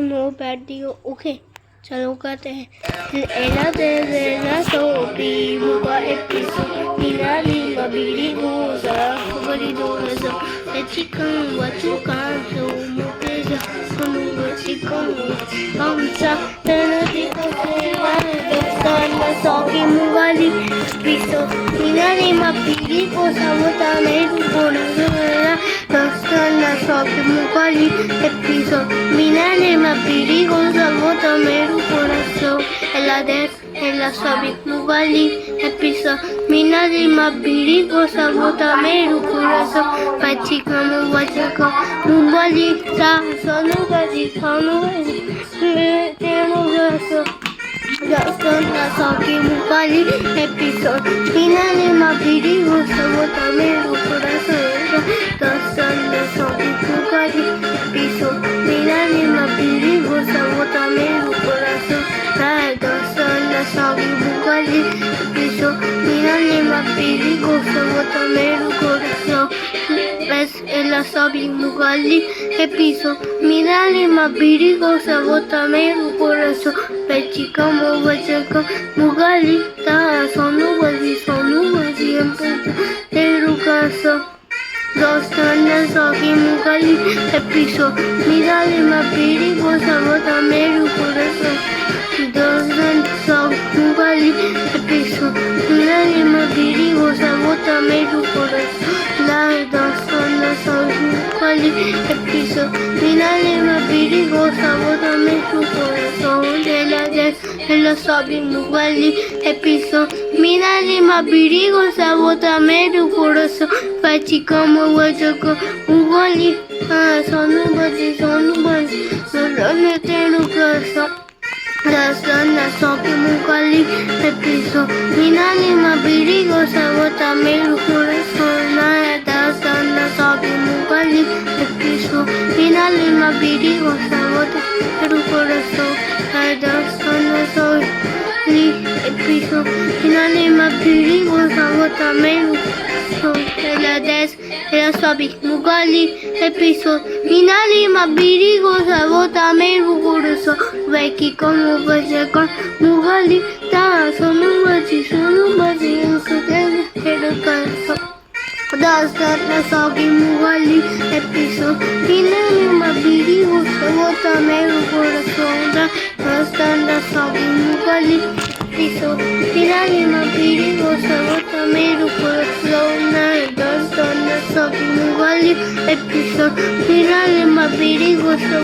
नो पैडियो ओके चलो करते हैं एला तेरा सोपी मुका एपिसोड मिनाली मबीरी गोजा खबरी दोजा चिकन वचुकान सो मुकेजा कनु चिकन हमसा तनती कोसेवा दोस्ताना सौकी मुगाली एपिसोड मिनाली मबीरी गोजा मुता मेरू गोना दोस्ताना सौकी मुगाली एपिसोड मिनाली मबीरी गोजा मुता Meru corazón, en la sabi mugali, episo, minari mabirigo, sabota meru corazón, pachika muwachako, mugali, sa, sonu gaji, sonu gaji, tenu gaso, gaston la sabi mugali, episo, minari mabirigo, sabota meru corazón, gaston la sabi mugali, episo, minari mabirigo, sabota meru corazón. Sabi mugali, piso, mirale mapiri, gozo, botameru, corazón. Ves en la sabi mugali, piso, mirale mapiri, gozo, botameru, corazón. Pechica, movachaca, mugali, ta, sonu, gaji, empezó, teru caso. Dostana sabi mugali, piso, mirale mapiri, gozo, botameru, corazón. Dostana sabi mugali, piso, mirale mapiri, gozo, botameru, corazón. La dostana sabi mugali, piso, mirale mapiri, gozo, botameru, corazón. De la sabi mugali, piso, mirale mapiri, gozo, botameru, corazón. Pachika muwachako, mugali, sonu gaji, nolane tenu caso. Dostana sabi mugali, piso, mirale mapiri, gozo, botameru, corazón. Dostana sabi mugali, piso, mirale mapiri, gozo, botameru, corazón. Dostana sabi piso, mirale mapiri, gozo, botameru, Ela sabi mugali, piso, minali mabiri, goza, botameru, corazón. Veki como vaya mugali, ta, sonu gaji, teru caso. Dostana sabi mugali, piso, minali mabiri, goza, botameru, corazón. Dostana sabi mugali, piso, minali mabiri, goza, botameru, corazón. Dostana sabi mugali, piso, mirale mapiri, gozo.